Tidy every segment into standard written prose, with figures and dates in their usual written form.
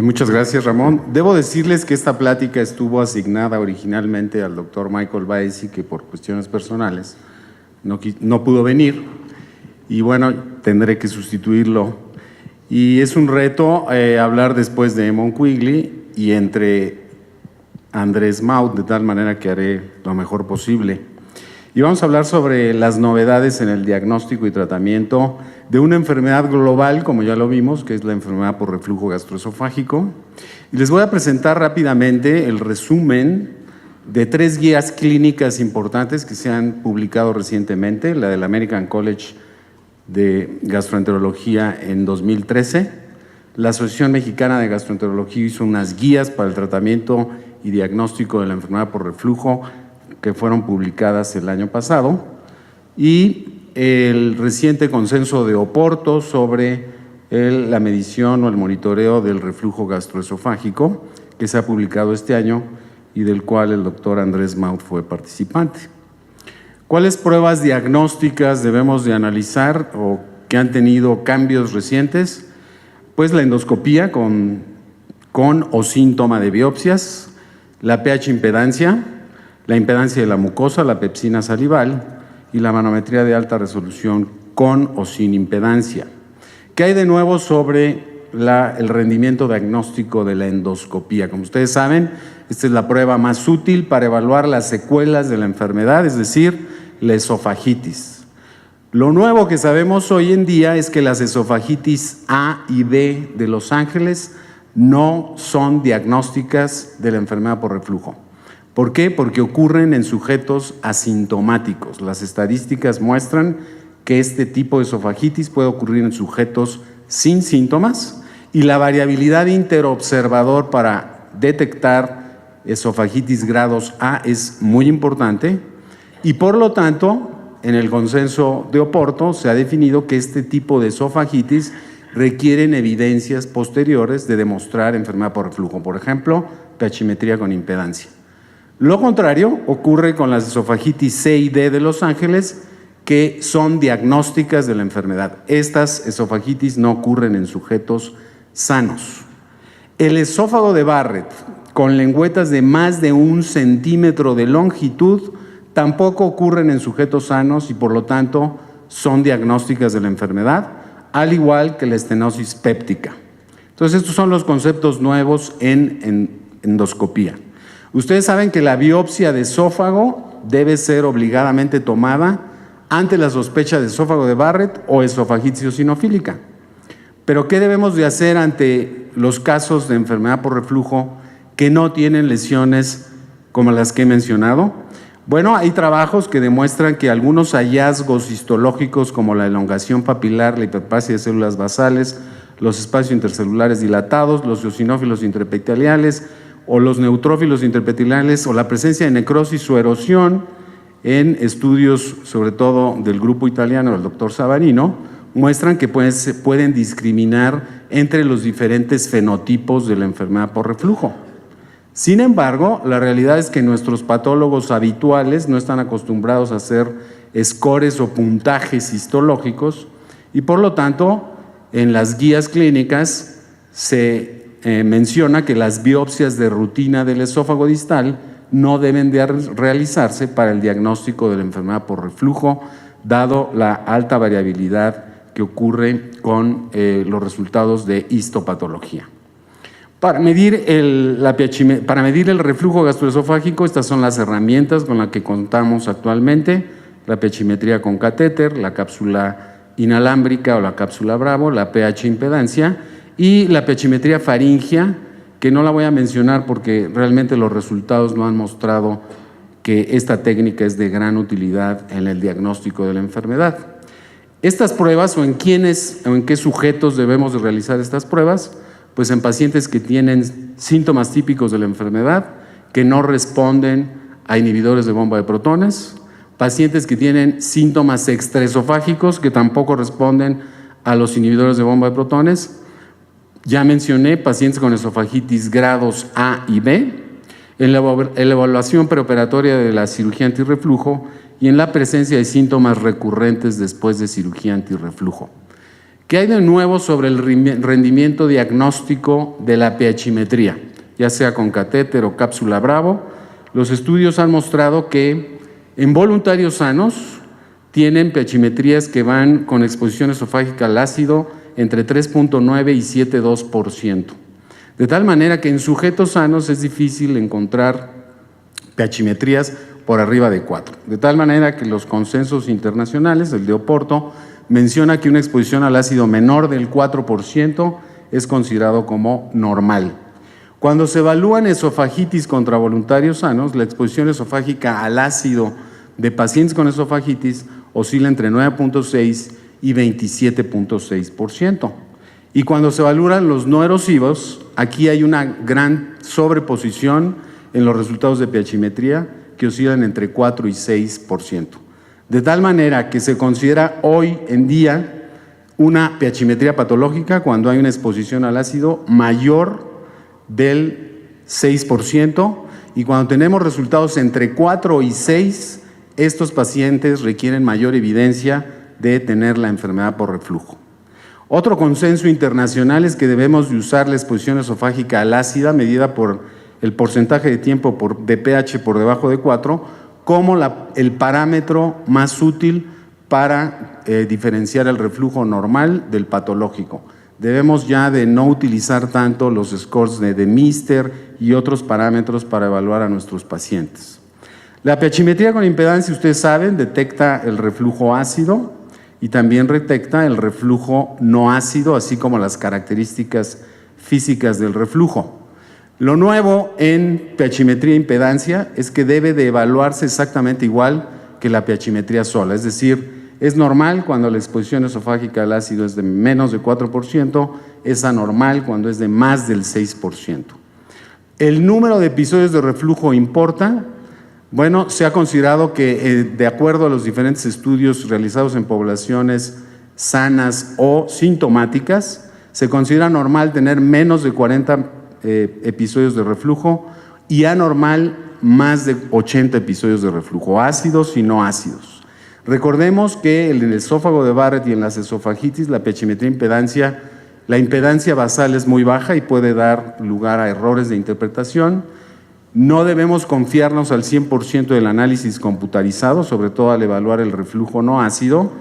Muchas gracias, Ramón. Debo decirles que esta plática estuvo asignada originalmente al doctor Michael Baezi, que por cuestiones personales no pudo venir, y bueno, tendré que sustituirlo. Y es un reto hablar después de Eamon Quigley y entre Andrés Maut, de tal manera que haré lo mejor posible. Y vamos a hablar sobre las novedades en el diagnóstico y tratamiento de una enfermedad global, como ya lo vimos, que es la enfermedad por reflujo gastroesofágico. Y les voy a presentar rápidamente el resumen de 3 guías clínicas importantes que se han publicado recientemente, la del American College de Gastroenterología en 2013. La Asociación Mexicana de Gastroenterología hizo unas guías para el tratamiento y diagnóstico de la enfermedad por reflujo que fueron publicadas el año pasado, y el reciente consenso de Oporto sobre la medición o el monitoreo del reflujo gastroesofágico, que se ha publicado este año y del cual el doctor Andrés Maut fue participante. ¿Cuáles pruebas diagnósticas debemos de analizar o que han tenido cambios recientes? Pues la endoscopía con o sin toma de biopsias, la pH impedancia, la impedancia de la mucosa, la pepsina salival y la manometría de alta resolución con o sin impedancia. ¿Qué hay de nuevo sobre el rendimiento diagnóstico de la endoscopía? Como ustedes saben, esta es la prueba más útil para evaluar las secuelas de la enfermedad, es decir, la esofagitis. Lo nuevo que sabemos hoy en día es que las esofagitis A y B de Los Ángeles no son diagnósticas de la enfermedad por reflujo. ¿Por qué? Porque ocurren en sujetos asintomáticos. Las estadísticas muestran que este tipo de esofagitis puede ocurrir en sujetos sin síntomas y la variabilidad interobservador para detectar esofagitis grados A es muy importante y por lo tanto en el consenso de Oporto se ha definido que este tipo de esofagitis requieren evidencias posteriores de demostrar enfermedad por reflujo, por ejemplo, pH-metría con impedancia. Lo contrario ocurre con las esofagitis C y D de Los Ángeles, que son diagnósticas de la enfermedad. Estas esofagitis no ocurren en sujetos sanos. El esófago de Barrett, con lengüetas de más de 1 centímetro de longitud, tampoco ocurren en sujetos sanos y por lo tanto son diagnósticas de la enfermedad, al igual que la estenosis péptica. Entonces, estos son los conceptos nuevos en endoscopía. Ustedes saben que la biopsia de esófago debe ser obligadamente tomada ante la sospecha de esófago de Barrett o esofagitis eosinofílica. Pero ¿qué debemos de hacer ante los casos de enfermedad por reflujo que no tienen lesiones como las que he mencionado? Bueno, hay trabajos que demuestran que algunos hallazgos histológicos como la elongación papilar, la hiperplasia de células basales, los espacios intercelulares dilatados, los eosinófilos intraepiteliales o los neutrófilos intraepiteliales o la presencia de necrosis o erosión en estudios, sobre todo del grupo italiano del doctor Savarino, muestran que pueden discriminar entre los diferentes fenotipos de la enfermedad por reflujo. Sin embargo, la realidad es que nuestros patólogos habituales no están acostumbrados a hacer scores o puntajes histológicos y por lo tanto en las guías clínicas se menciona que las biopsias de rutina del esófago distal no deben de realizarse para el diagnóstico de la enfermedad por reflujo, dado la alta variabilidad que ocurre con los resultados de histopatología. Para medir el reflujo gastroesofágico, estas son las herramientas con las que contamos actualmente: la pH-metría con catéter, la cápsula inalámbrica o la cápsula Bravo, la pH impedancia y la pH-metría faríngea, que no la voy a mencionar porque realmente los resultados no han mostrado que esta técnica es de gran utilidad en el diagnóstico de la enfermedad. Estas pruebas, o en quiénes o en qué sujetos debemos de realizar estas pruebas, pues en pacientes que tienen síntomas típicos de la enfermedad, que no responden a inhibidores de bomba de protones, pacientes que tienen síntomas extraesofágicos que tampoco responden a los inhibidores de bomba de protones. Ya mencioné pacientes con esofagitis grados A y B, en la evaluación preoperatoria de la cirugía antirreflujo y en la presencia de síntomas recurrentes después de cirugía antirreflujo. ¿Qué hay de nuevo sobre el rendimiento diagnóstico de la pHimetría? Ya sea con catéter o cápsula Bravo, los estudios han mostrado que en voluntarios sanos tienen pHimetrías que van con exposición esofágica al ácido entre 3.9 y 7.2%. De tal manera que en sujetos sanos es difícil encontrar pHimetrías por arriba de 4. De tal manera que los consensos internacionales, el de Oporto, menciona que una exposición al ácido menor del 4% es considerado como normal. Cuando se evalúan esofagitis contra voluntarios sanos, la exposición esofágica al ácido de pacientes con esofagitis oscila entre 9.6 y 27.6%. Y cuando se evalúan los no erosivos, aquí hay una gran sobreposición en los resultados de pHimetría que oscilan entre 4 y 6%. De tal manera que se considera hoy en día una pHimetría patológica cuando hay una exposición al ácido mayor del 6%, y cuando tenemos resultados entre 4 y 6, estos pacientes requieren mayor evidencia de tener la enfermedad por reflujo. Otro consenso internacional es que debemos de usar la exposición esofágica al ácido medida por el porcentaje de tiempo de pH por debajo de 4 como el parámetro más útil para diferenciar el reflujo normal del patológico. Debemos ya de no utilizar tanto los scores de Mister y otros parámetros para evaluar a nuestros pacientes. La pHimetría con impedancia, ustedes saben, detecta el reflujo ácido y también detecta el reflujo no ácido, así como las características físicas del reflujo. Lo nuevo en pHimetría e impedancia es que debe de evaluarse exactamente igual que la pHimetría sola, es decir, es normal cuando la exposición esofágica al ácido es de menos de 4%, es anormal cuando es de más del 6%. ¿El número de episodios de reflujo importa? Bueno, se ha considerado que de acuerdo a los diferentes estudios realizados en poblaciones sanas o sintomáticas, se considera normal tener menos de 40 episodios de reflujo y anormal más de 80 episodios de reflujo, ácidos y no ácidos. Recordemos que en el esófago de Barrett y en las esofagitis, la pHimetría impedancia, la impedancia basal es muy baja y puede dar lugar a errores de interpretación. No debemos confiarnos al 100% del análisis computarizado, sobre todo al evaluar el reflujo no ácido,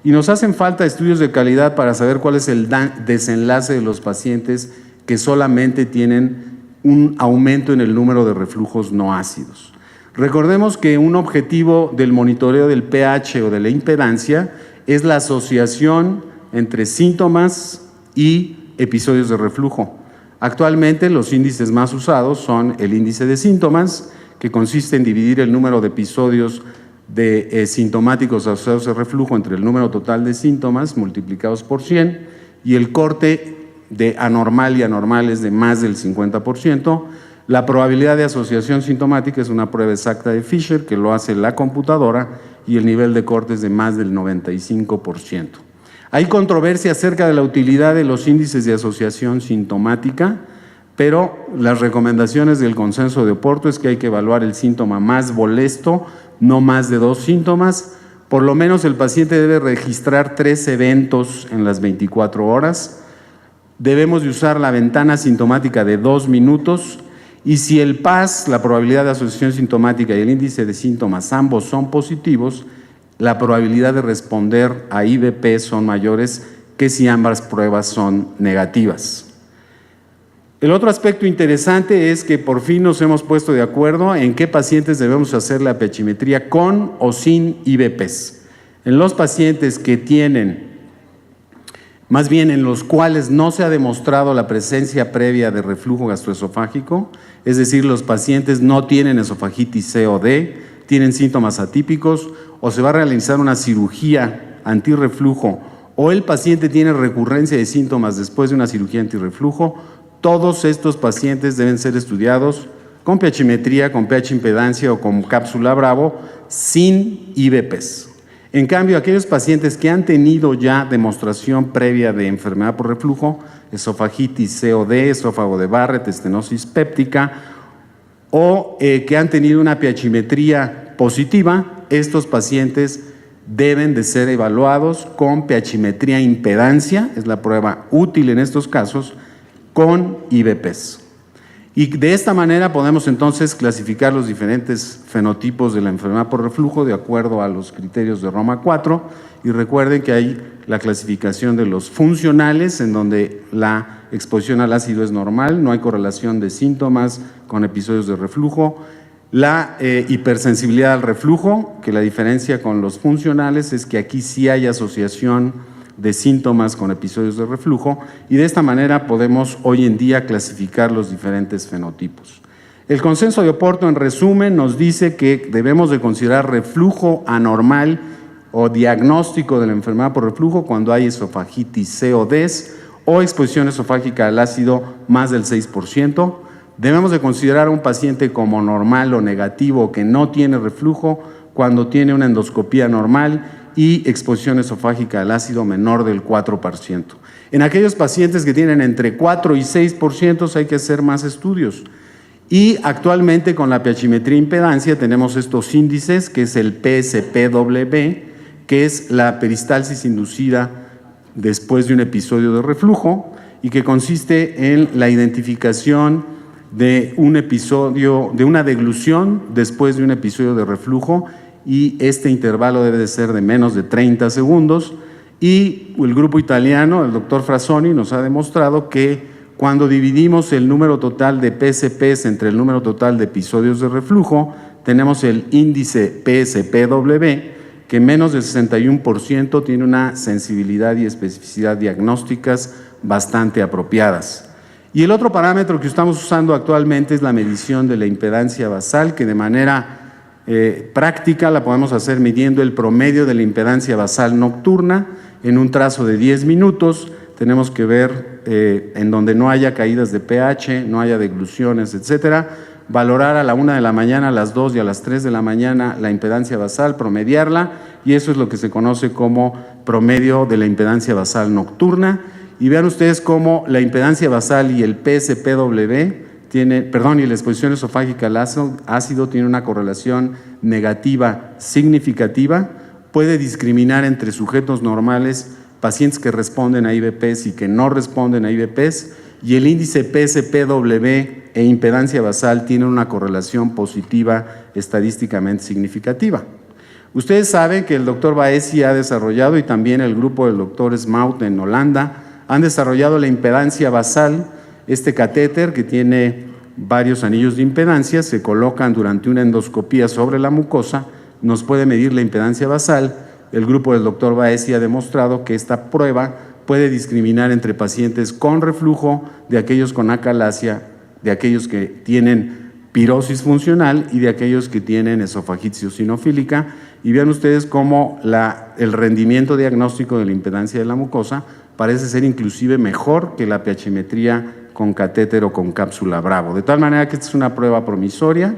y nos hacen falta estudios de calidad para saber cuál es el desenlace de los pacientes que solamente tienen un aumento en el número de reflujos no ácidos. Recordemos que un objetivo del monitoreo del pH o de la impedancia es la asociación entre síntomas y episodios de reflujo. Actualmente los índices más usados son el índice de síntomas, que consiste en dividir el número de episodios de sintomáticos asociados a reflujo entre el número total de síntomas multiplicados por 100, y el corte de anormal y anormal es de más del 50%. La probabilidad de asociación sintomática es una prueba exacta de Fisher que lo hace la computadora y el nivel de corte es de más del 95%. Hay controversia acerca de la utilidad de los índices de asociación sintomática, pero las recomendaciones del consenso de Oporto es que hay que evaluar el síntoma más molesto, no más de 2 síntomas. Por lo menos el paciente debe registrar 3 eventos en las 24 horas. Debemos de usar la ventana sintomática de 2 minutos. Y si el PAS, la probabilidad de asociación sintomática, y el índice de síntomas ambos son positivos, la probabilidad de responder a IBP son mayores que si ambas pruebas son negativas. El otro aspecto interesante es que por fin nos hemos puesto de acuerdo en qué pacientes debemos hacer la pHimetría con o sin IBPs. En los pacientes que tienen, más bien en los cuales no se ha demostrado la presencia previa de reflujo gastroesofágico, es decir, los pacientes no tienen esofagitis C o D, tienen síntomas atípicos, o se va a realizar una cirugía antirreflujo, o el paciente tiene recurrencia de síntomas después de una cirugía antirreflujo, todos estos pacientes deben ser estudiados con pHimetría, con pH impedancia o con cápsula Bravo, sin IBPs. En cambio, aquellos pacientes que han tenido ya demostración previa de enfermedad por reflujo, esofagitis COD, esófago de Barrett, estenosis péptica, o que han tenido una pHimetría positiva, estos pacientes deben de ser evaluados con pH-metría impedancia, es la prueba útil en estos casos, con IBPs. Y de esta manera podemos entonces clasificar los diferentes fenotipos de la enfermedad por reflujo de acuerdo a los criterios de Roma 4. Y recuerden que hay la clasificación de los funcionales, en donde la exposición al ácido es normal, no hay correlación de síntomas con episodios de reflujo. La hipersensibilidad al reflujo, que la diferencia con los funcionales es que aquí sí hay asociación de síntomas con episodios de reflujo, y de esta manera podemos hoy en día clasificar los diferentes fenotipos. El consenso de Oporto, en resumen, nos dice que debemos de considerar reflujo anormal o diagnóstico de la enfermedad por reflujo cuando hay esofagitis C o DES o exposición esofágica al ácido más del 6%. Debemos de considerar a un paciente como normal o negativo que no tiene reflujo cuando tiene una endoscopía normal y exposición esofágica al ácido menor del 4%. En aquellos pacientes que tienen entre 4 y 6% hay que hacer más estudios. Y actualmente con la pH-metría impedancia tenemos estos índices, que es el PSPW, que es la peristalsis inducida después de un episodio de reflujo y que consiste en la identificación de un episodio, de una deglución después de un episodio de reflujo, y este intervalo debe de ser de menos de 30 segundos. Y el grupo italiano, el doctor Frassoni, nos ha demostrado que cuando dividimos el número total de PSPs entre el número total de episodios de reflujo, tenemos el índice PSPW, que menos del 61% tiene una sensibilidad y especificidad diagnósticas bastante apropiadas. Y el otro parámetro que estamos usando actualmente es la medición de la impedancia basal, que de manera práctica la podemos hacer midiendo el promedio de la impedancia basal nocturna en un trazo de 10 minutos. Tenemos que ver en donde no haya caídas de pH, no haya degluciones, etcétera, valorar a la 1 de la mañana, a las 2 y a las 3 de la mañana la impedancia basal, promediarla, y eso es lo que se conoce como promedio de la impedancia basal nocturna. Y vean ustedes cómo la impedancia basal y el PSPW y la exposición esofágica al ácido tiene una correlación negativa significativa. Puede discriminar entre sujetos normales, pacientes que responden a IBPs y que no responden a IBPs, y el índice PSPW e impedancia basal tienen una correlación positiva estadísticamente significativa. Ustedes saben que el doctor Baesi ha desarrollado, y también el grupo del doctor Smout en Holanda, han desarrollado la impedancia basal. Este catéter, que tiene varios anillos de impedancia, se colocan durante una endoscopía sobre la mucosa, nos puede medir la impedancia basal. El grupo del doctor Baesi ha demostrado que esta prueba puede discriminar entre pacientes con reflujo, de aquellos con acalasia, de aquellos que tienen pirosis funcional y de aquellos que tienen esofagitis eosinofílica. Y vean ustedes cómo el rendimiento diagnóstico de la impedancia de la mucosa parece ser inclusive mejor que la pH-metría con catéter o con cápsula Bravo. De tal manera que esta es una prueba promisoria.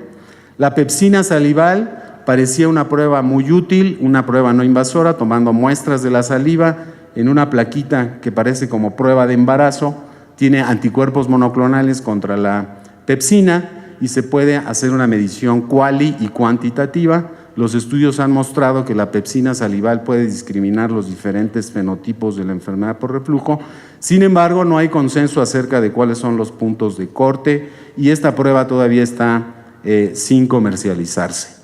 La pepsina salival parecía una prueba muy útil, una prueba no invasora, tomando muestras de la saliva en una plaquita que parece como prueba de embarazo. Tiene anticuerpos monoclonales contra la pepsina y se puede hacer una medición cuali y cuantitativa. Los estudios han mostrado que la pepsina salival puede discriminar los diferentes fenotipos de la enfermedad por reflujo. Sin embargo, no hay consenso acerca de cuáles son los puntos de corte, y esta prueba todavía está sin comercializarse.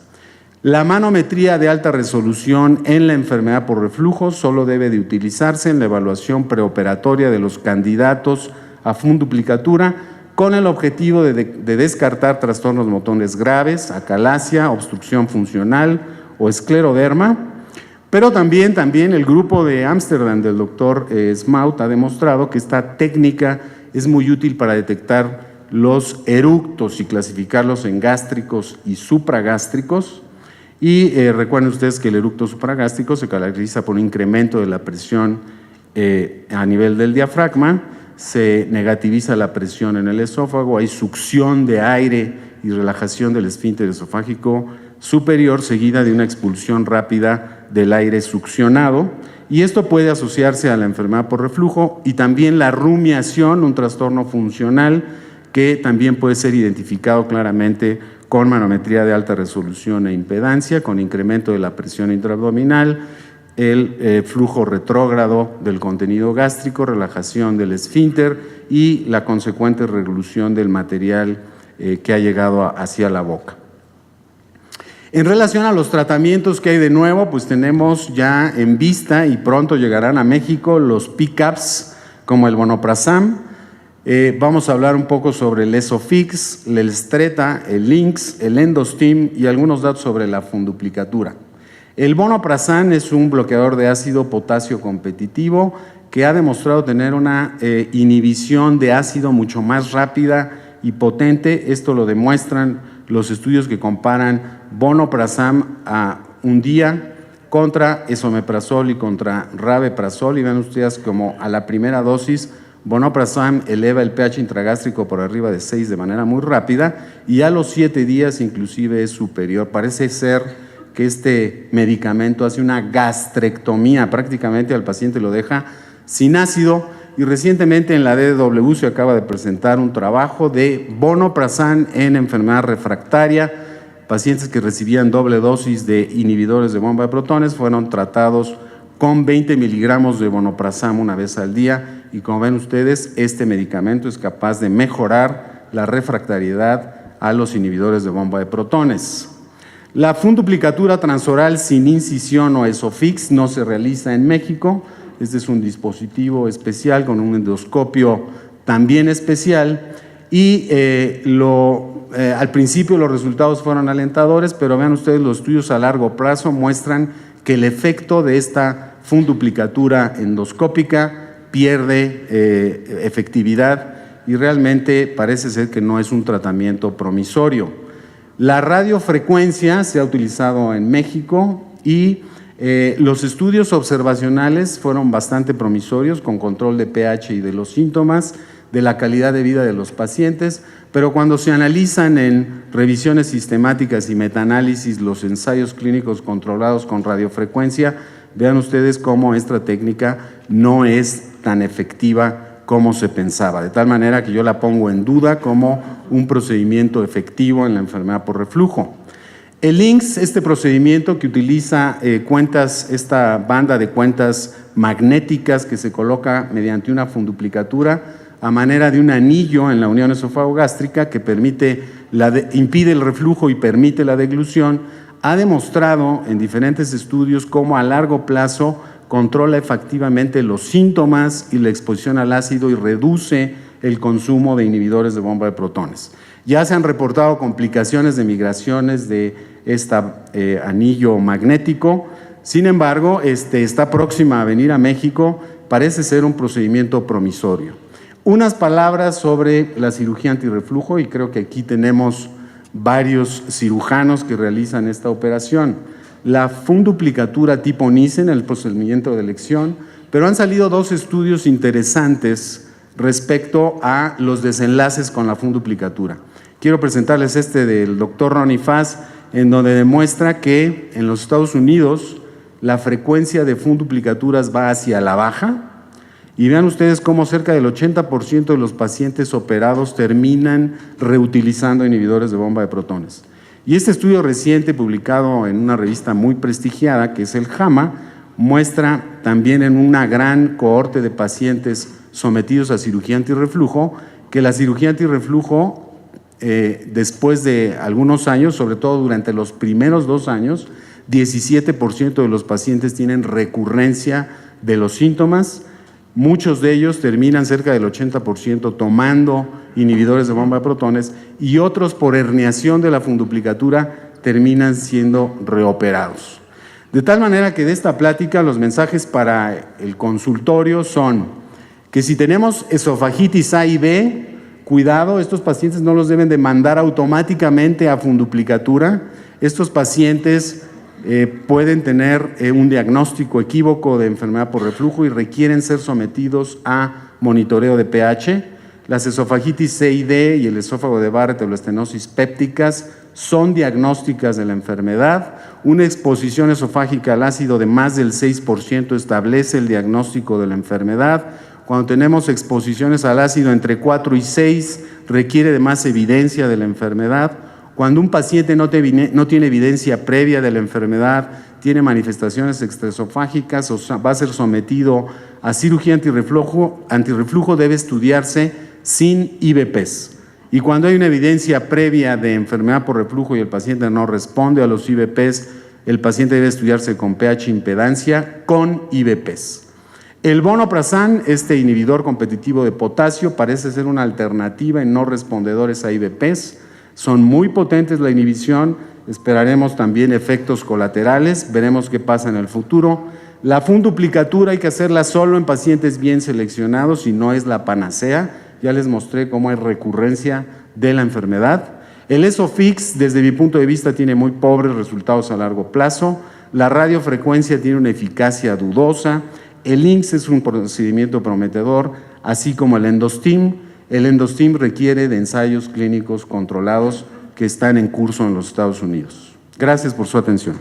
La manometría de alta resolución en la enfermedad por reflujo solo debe de utilizarse en la evaluación preoperatoria de los candidatos a funduplicatura, con el objetivo de descartar trastornos motores graves, acalasia, obstrucción funcional o escleroderma. Pero también el grupo de Ámsterdam del doctor Smout ha demostrado que esta técnica es muy útil para detectar los eructos y clasificarlos en gástricos y supragástricos. Y recuerden ustedes que el eructo supragástrico se caracteriza por un incremento de la presión a nivel del diafragma, se negativiza la presión en el esófago, hay succión de aire y relajación del esfínter esofágico superior, seguida de una expulsión rápida del aire succionado, y esto puede asociarse a la enfermedad por reflujo, y también la rumiación, un trastorno funcional que también puede ser identificado claramente con manometría de alta resolución e impedancia, con incremento de la presión intraabdominal, el flujo retrógrado del contenido gástrico, relajación del esfínter y la consecuente reglución del material que ha llegado hacia la boca. En relación a los tratamientos que hay de nuevo, pues tenemos ya en vista y pronto llegarán a México los PCAPs como el vonoprazan. Vamos a hablar un poco sobre el Esofix, el Stretta, el Lynx, el Endostim y algunos datos sobre la funduplicatura. El vonoprazan es un bloqueador de ácido potasio competitivo que ha demostrado tener una inhibición de ácido mucho más rápida y potente. Esto lo demuestran los estudios que comparan vonoprazan a un día contra esomeprazol y contra rabeprazol, y ven ustedes como a la primera dosis vonoprazan eleva el pH intragástrico por arriba de 6 de manera muy rápida y a los 7 días inclusive es superior. Parece ser que este medicamento hace una gastrectomía, prácticamente al paciente lo deja sin ácido. Y recientemente en la DDW se acaba de presentar un trabajo de vonoprazan en enfermedad refractaria. Pacientes que recibían doble dosis de inhibidores de bomba de protones fueron tratados con 20 miligramos de vonoprazan una vez al día y como ven ustedes, este medicamento es capaz de mejorar la refractariedad a los inhibidores de bomba de protones. La funduplicatura transoral sin incisión o Esofix no se realiza en México. Este es un dispositivo especial con un endoscopio también especial y al principio los resultados fueron alentadores, pero vean ustedes, los estudios a largo plazo muestran que el efecto de esta funduplicatura endoscópica pierde efectividad y realmente parece ser que no es un tratamiento promisorio. La radiofrecuencia se ha utilizado en México y los estudios observacionales fueron bastante promisorios con control de pH y de los síntomas, de la calidad de vida de los pacientes, pero cuando se analizan en revisiones sistemáticas y metaanálisis los ensayos clínicos controlados con radiofrecuencia, vean ustedes cómo esta técnica no es tan efectiva como se pensaba, de tal manera que yo la pongo en duda como un procedimiento efectivo en la enfermedad por reflujo. El Lynx, este procedimiento que utiliza esta banda de cuentas magnéticas que se coloca mediante una funduplicatura a manera de un anillo en la unión esofagogástrica que impide el reflujo y permite la deglución, ha demostrado en diferentes estudios cómo a largo plazo controla efectivamente los síntomas y la exposición al ácido y reduce el consumo de inhibidores de bomba de protones. Ya se han reportado complicaciones de migraciones de este anillo magnético, sin embargo, está próxima a venir a México, parece ser un procedimiento promisorio. Unas palabras sobre la cirugía antirreflujo, y creo que aquí tenemos varios cirujanos que realizan esta operación. La funduplicatura tipo Nissen, el procedimiento de elección, pero han salido dos estudios interesantes respecto a los desenlaces con la funduplicatura. Quiero presentarles este del doctor Ronnie Fass, en donde demuestra que en los Estados Unidos la frecuencia de funduplicaturas va hacia la baja, y vean ustedes cómo cerca del 80% de los pacientes operados terminan reutilizando inhibidores de bomba de protones. Y este estudio reciente, publicado en una revista muy prestigiada, que es el JAMA, muestra también en una gran cohorte de pacientes sometidos a cirugía antirreflujo, que la cirugía antirreflujo, después de algunos años, sobre todo durante los primeros 2 años, 17% de los pacientes tienen recurrencia de los síntomas. Muchos de ellos terminan cerca del 80% tomando inhibidores de bomba de protones y otros por herniación de la funduplicatura terminan siendo reoperados. De tal manera que de esta plática los mensajes para el consultorio son que si tenemos esofagitis A y B, cuidado, estos pacientes no los deben de mandar automáticamente a funduplicatura. Estos pacientes pueden tener un diagnóstico equívoco de enfermedad por reflujo y requieren ser sometidos a monitoreo de pH. Las esofagitis C y D y el esófago de Barrett o las estenosis pépticas son diagnósticas de la enfermedad. Una exposición esofágica al ácido de más del 6% establece el diagnóstico de la enfermedad. Cuando tenemos exposiciones al ácido entre 4 y 6, requiere de más evidencia de la enfermedad. Cuando un paciente no tiene evidencia previa de la enfermedad, tiene manifestaciones extraesofágicas o va a ser sometido a cirugía antirreflujo, debe estudiarse sin IVPs. Y cuando hay una evidencia previa de enfermedad por reflujo y el paciente no responde a los IVPs, el paciente debe estudiarse con pH impedancia con IVPs. El vonoprazán, este inhibidor competitivo de potasio, parece ser una alternativa en no respondedores a IVPs. Son muy potentes la inhibición, esperaremos también efectos colaterales, veremos qué pasa en el futuro. La funduplicatura hay que hacerla solo en pacientes bien seleccionados y no es la panacea. Ya les mostré cómo hay recurrencia de la enfermedad. El ESOFIX, desde mi punto de vista, tiene muy pobres resultados a largo plazo. La radiofrecuencia tiene una eficacia dudosa. El INCS es un procedimiento prometedor, así como el Endostim. El Endostim requiere de ensayos clínicos controlados que están en curso en los Estados Unidos. Gracias por su atención.